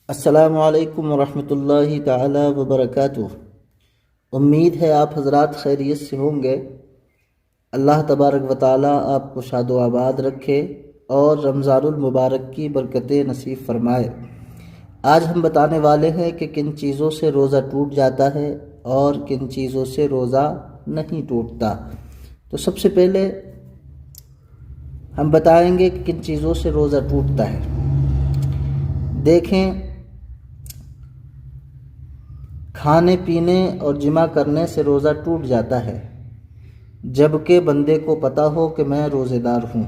السلام علیکم ورحمۃ اللہ تعالی وبرکاتہ۔ امید ہے آپ حضرات خیریت سے ہوں گے۔ اللہ تبارک و تعالی آپ کو شاد و آباد رکھے اور رمضان المبارک کی برکتیں نصیب فرمائے۔ آج ہم بتانے والے ہیں کہ کن چیزوں سے روزہ ٹوٹ جاتا ہے اور کن چیزوں سے روزہ نہیں ٹوٹتا۔ تو سب سے پہلے ہم بتائیں گے کہ کن چیزوں سے روزہ ٹوٹتا ہے۔ دیکھیں، کھانے پینے اور جمع کرنے سے روزہ ٹوٹ جاتا ہے جبکہ بندے کو پتہ ہو کہ میں روزے دار ہوں،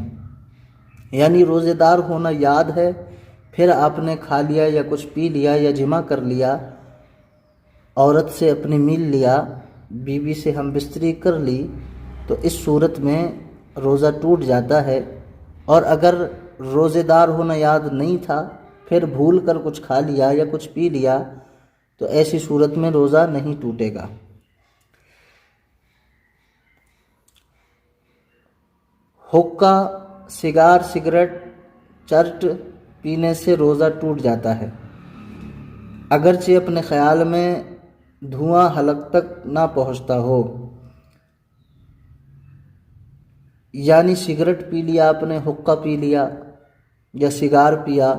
یعنی روزے دار ہونا یاد ہے، پھر آپ نے کھا لیا یا کچھ پی لیا یا جمع کر لیا، عورت سے اپنی مل لیا، بیوی سے ہم بستری کر لی، تو اس صورت میں روزہ ٹوٹ جاتا ہے۔ اور اگر روزے دار ہونا یاد نہیں تھا، پھر بھول کر کچھ کھا لیا یا کچھ پی لیا، تو ایسی صورت میں روزہ نہیں ٹوٹے گا۔ حقہ، سگار، سگریٹ، چرٹ پینے سے روزہ ٹوٹ جاتا ہے، اگرچہ اپنے خیال میں دھواں حلق تک نہ پہنچتا ہو۔ یعنی سگریٹ پی لیا آپ نے، حقہ پی لیا یا سگار پیا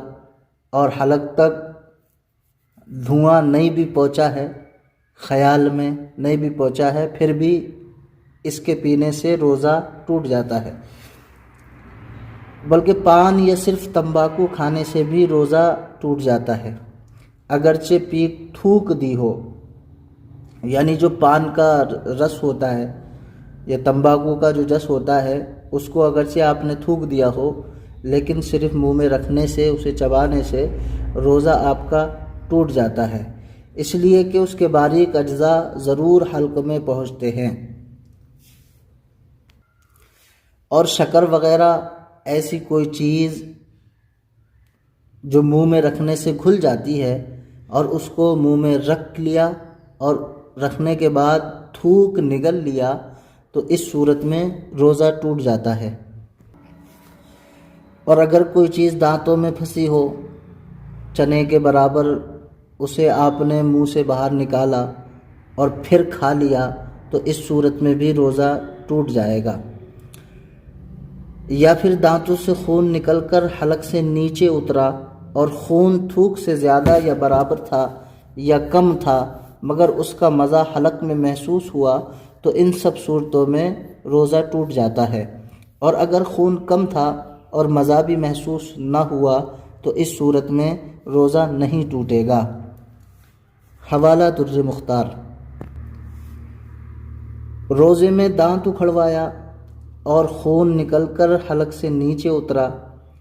اور حلق تک دھواں نہیں بھی پہنچا ہے، خیال میں نہیں بھی پہنچا ہے، پھر بھی اس کے پینے سے روزہ ٹوٹ جاتا ہے۔ بلکہ پان یا صرف تمباکو کھانے سے بھی روزہ ٹوٹ جاتا ہے، اگرچہ پی تھوک دی ہو۔ یعنی جو پان کا رس ہوتا ہے یا تمباکو کا جو رس ہوتا ہے، اس کو اگرچہ آپ نے تھوک دیا ہو، لیکن صرف منہ میں رکھنے سے، اسے چبانے سے روزہ آپ کا ٹوٹ جاتا ہے، اس لیے کہ اس کے باریک اجزاء ضرور حلق میں پہنچتے ہیں۔ اور شکر وغیرہ ایسی کوئی چیز جو منہ میں رکھنے سے گھل جاتی ہے اور اس کو منہ میں رکھ لیا اور رکھنے کے بعد تھوک نگل لیا، تو اس صورت میں روزہ ٹوٹ جاتا ہے۔ اور اگر کوئی چیز دانتوں میں پھنسی ہو، چنے کے برابر، اسے آپ نے منہ سے باہر نکالا اور پھر کھا لیا، تو اس صورت میں بھی روزہ ٹوٹ جائے گا۔ یا پھر دانتوں سے خون نکل کر حلق سے نیچے اترا اور خون تھوک سے زیادہ یا برابر تھا یا کم تھا، مگر اس کا مزہ حلق میں محسوس ہوا، تو ان سب صورتوں میں روزہ ٹوٹ جاتا ہے۔ اور اگر خون کم تھا اور مزہ بھی محسوس نہ ہوا، تو اس صورت میں روزہ نہیں ٹوٹے گا۔ حوالہ در مختار۔ روزے میں دانت اکھڑوایا اور خون نکل کر حلق سے نیچے اترا،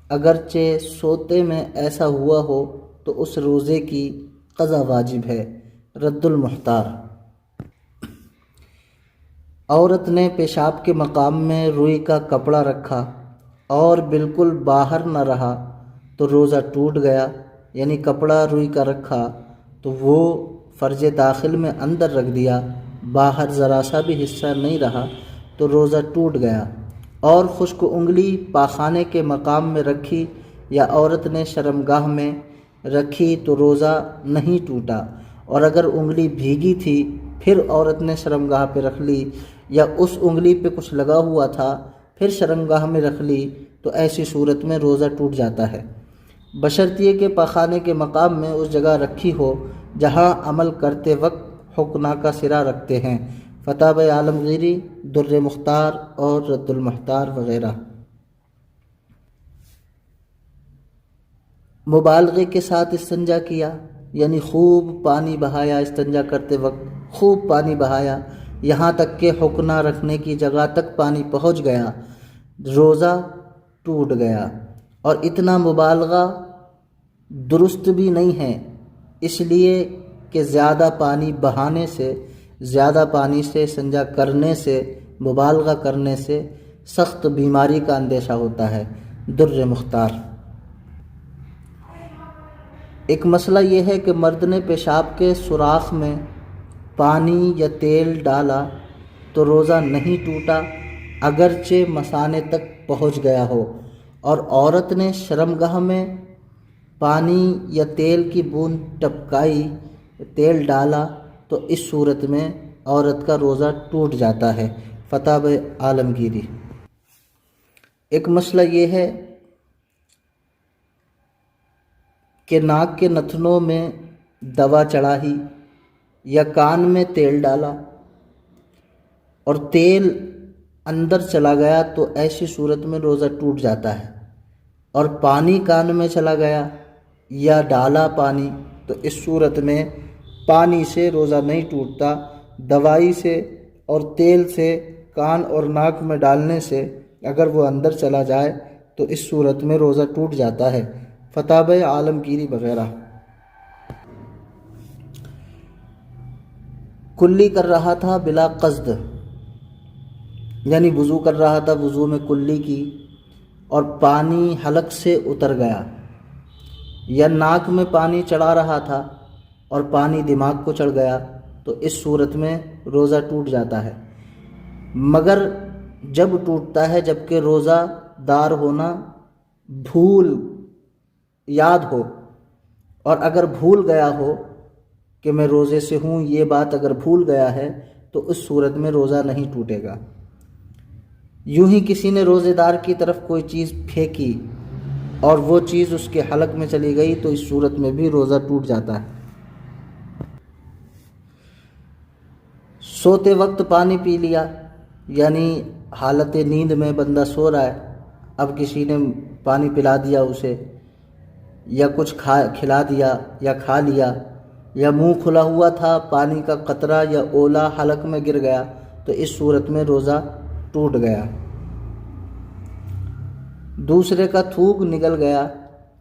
اگرچہ سوتے میں ایسا ہوا ہو، تو اس روزے کی قضا واجب ہے۔ رد المختار۔ عورت نے پیشاب کے مقام میں روئی کا کپڑا رکھا اور بالکل باہر نہ رہا تو روزہ ٹوٹ گیا۔ یعنی کپڑا روئی کا رکھا تو وہ فرج داخل میں اندر رکھ دیا، باہر ذرا سا بھی حصہ نہیں رہا تو روزہ ٹوٹ گیا۔ اور خشک انگلی پاخانے کے مقام میں رکھی یا عورت نے شرمگاہ میں رکھی تو روزہ نہیں ٹوٹا۔ اور اگر انگلی بھیگی تھی پھر عورت نے شرمگاہ پہ رکھ لی، یا اس انگلی پہ کچھ لگا ہوا تھا پھر شرمگاہ میں رکھ لی، تو ایسی صورت میں روزہ ٹوٹ جاتا ہے، بشرطیہ کہ پاخانے کے مقام میں اس جگہ رکھی ہو جہاں عمل کرتے وقت حکمہ کا سرا رکھتے ہیں۔ فتاوی عالمگیری، در مختار اور رد المختار وغیرہ۔ مبالغے کے ساتھ استنجا کیا، یعنی خوب پانی بہایا، استنجا کرتے وقت خوب پانی بہایا، یہاں تک کہ حکمہ رکھنے کی جگہ تک پانی پہنچ گیا، روزہ ٹوٹ گیا۔ اور اتنا مبالغہ درست بھی نہیں ہے، اس لیے کہ زیادہ پانی بہانے سے، زیادہ پانی سے استنجا کرنے سے، مبالغہ کرنے سے سخت بیماری کا اندیشہ ہوتا ہے۔ در مختار۔ ایک مسئلہ یہ ہے کہ مرد نے پیشاب کے سوراخ میں پانی یا تیل ڈالا تو روزہ نہیں ٹوٹا، اگرچہ مثانے تک پہنچ گیا ہو، اور عورت نے شرمگاہ میں پانی یا تیل کی بوند ٹپکائی، تیل ڈالا تو اس صورت میں عورت کا روزہ ٹوٹ جاتا ہے۔ فتح عالمگیری۔ ایک مسئلہ یہ ہے کہ ناک کے نتنوں میں دوا چڑھائی یا کان میں تیل ڈالا اور تیل اندر چلا گیا تو ایسی صورت میں روزہ ٹوٹ جاتا ہے، اور پانی کان میں چلا گیا یا ڈالا پانی تو اس صورت میں پانی سے روزہ نہیں ٹوٹتا، دوائی سے اور تیل سے کان اور ناک میں ڈالنے سے اگر وہ اندر چلا جائے تو اس صورت میں روزہ ٹوٹ جاتا ہے۔ فتح عالمگیری وغیرہ۔ کلی کر رہا تھا بلا قصد، یعنی وضو کر رہا تھا، وضو میں کلی کی اور پانی حلق سے اتر گیا، یا ناک میں پانی چڑھا رہا تھا اور پانی دماغ کو چڑھ گیا تو اس صورت میں روزہ ٹوٹ جاتا ہے، مگر جب ٹوٹتا ہے جب کہ روزہ دار ہونا بھول یاد ہو، اور اگر بھول گیا ہو کہ میں روزے سے ہوں، یہ بات اگر بھول گیا ہے تو اس صورت میں روزہ نہیں ٹوٹے گا۔ یوں ہی کسی نے روزے دار کی طرف کوئی چیز پھینکی اور وہ چیز اس کے حلق میں چلی گئی تو اس صورت میں بھی روزہ ٹوٹ جاتا ہے۔ سوتے وقت پانی پی لیا، یعنی حالت نیند میں بندہ سو رہا ہے، اب کسی نے پانی پلا دیا اسے، یا کچھ کھلا دیا یا کھا لیا، یا منہ کھلا ہوا تھا، پانی کا قطرہ یا اولا حلق میں گر گیا تو اس صورت میں روزہ ٹوٹ گیا۔ دوسرے کا تھوک نگل گیا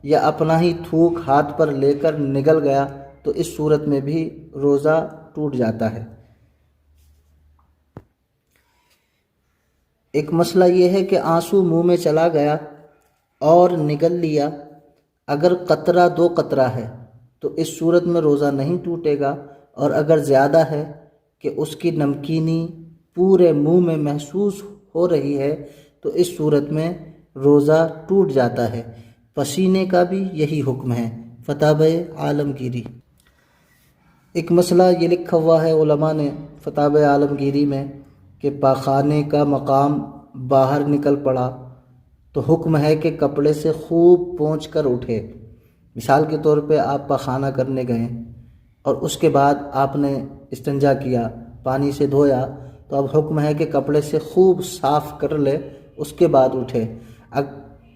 یا اپنا ہی تھوک ہاتھ پر لے کر نگل گیا تو اس صورت میں بھی روزہ ٹوٹ جاتا ہے۔ ایک مسئلہ یہ ہے کہ آنسو منہ میں چلا گیا اور نگل لیا، اگر قطرہ 2 قطرہ ہے تو اس صورت میں روزہ نہیں ٹوٹے گا، اور اگر زیادہ ہے کہ اس کی نمکینی پورے منہ میں محسوس ہو رہی ہے تو اس صورت میں روزہ ٹوٹ جاتا ہے۔ پسینے کا بھی یہی حکم ہے۔ فتح عالمگیری۔ ایک مسئلہ یہ لکھا ہوا ہے علماء نے فتح عالمگیری میں کہ پاخانے کا مقام باہر نکل پڑا تو حکم ہے کہ کپڑے سے خوب پونچھ کر اٹھے۔ مثال کے طور پہ آپ پاخانہ کرنے گئے اور اس کے بعد آپ نے استنجا کیا، پانی سے دھویا، تو اب حکم ہے کہ کپڑے سے خوب صاف کر لے، اس کے بعد اٹھے،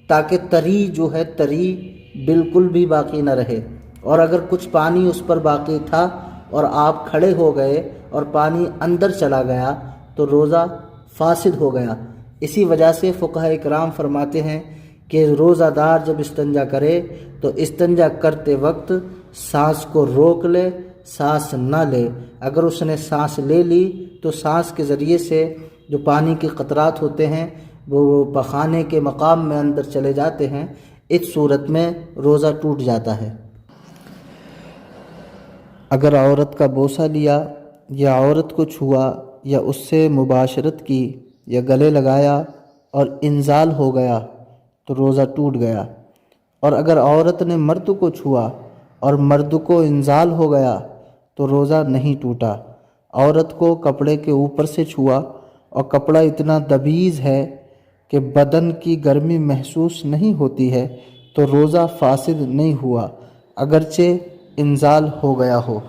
تاکہ تری جو ہے تری بالکل بھی باقی نہ رہے، اور اگر کچھ پانی اس پر باقی تھا اور آپ کھڑے ہو گئے اور پانی اندر چلا گیا تو روزہ فاسد ہو گیا۔ اسی وجہ سے فقہاء کرام فرماتے ہیں کہ روزہ دار جب استنجا کرے تو استنجا کرتے وقت سانس کو روک لے، سانس نہ لے۔ اگر اس نے سانس لے لی تو سانس کے ذریعے سے جو پانی کے قطرات ہوتے ہیں وہ پخانے کے مقام میں اندر چلے جاتے ہیں، اس صورت میں روزہ ٹوٹ جاتا ہے۔ اگر عورت کا بوسہ لیا یا عورت کو چھوا یا اس سے مباشرت کی یا گلے لگایا اور انزال ہو گیا تو روزہ ٹوٹ گیا، اور اگر عورت نے مرد کو چھوا اور مرد کو انزال ہو گیا تو روزہ نہیں ٹوٹا۔ عورت کو کپڑے کے اوپر سے چھوا اور کپڑا اتنا دبیز ہے کہ بدن کی گرمی محسوس نہیں ہوتی ہے تو روزہ فاسد نہیں ہوا، اگرچہ انزال ہو گیا ہو۔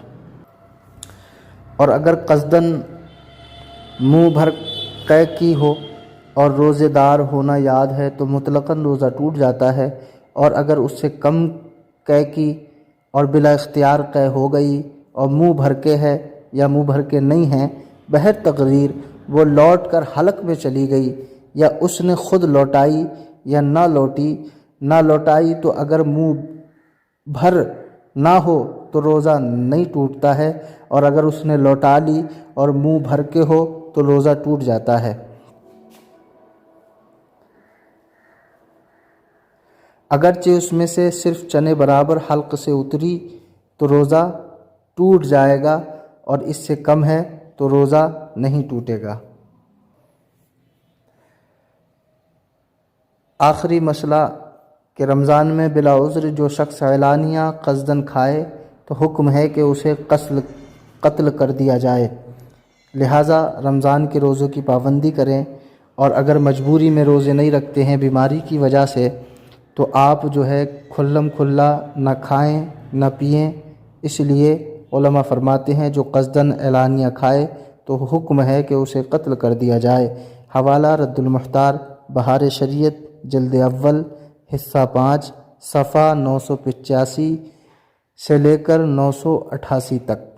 اور اگر قصداً منہ بھر قے کی ہو اور روزے دار ہونا یاد ہے تو مطلقاً روزہ ٹوٹ جاتا ہے، اور اگر اس سے کم قے کی اور بلا اختیار قے ہو گئی اور منہ بھر کے ہے یا منہ بھر کے نہیں ہیں، بہر تقریر وہ لوٹ کر حلق میں چلی گئی یا اس نے خود لوٹائی یا نہ لوٹائی تو اگر منہ بھر نہ ہو تو روزہ نہیں ٹوٹتا ہے، اور اگر اس نے لوٹا لی اور منہ بھر کے ہو تو روزہ ٹوٹ جاتا ہے۔ اگرچہ اس میں سے صرف چنے برابر حلق سے اتری تو روزہ ٹوٹ جائے گا، اور اس سے کم ہے تو روزہ نہیں ٹوٹے گا۔ آخری مسئلہ کہ رمضان میں بلا عذر جو شخص اعلانیہ قصداً کھائے تو حکم ہے کہ اسے قتل کر دیا جائے۔ لہٰذا رمضان کے روزوں کی پابندی کریں، اور اگر مجبوری میں روزے نہیں رکھتے ہیں بیماری کی وجہ سے تو آپ جو ہے کھلم کھلا نہ کھائیں نہ پئیں۔ اس لیے علماء فرماتے ہیں جو قصداً اعلانیہ کھائے تو حکم ہے کہ اسے قتل کر دیا جائے۔ حوالہ رد المحتار، بہار شریعت، جلد اول، حصہ 5، صفحہ 985 سے لے کر 988 تک۔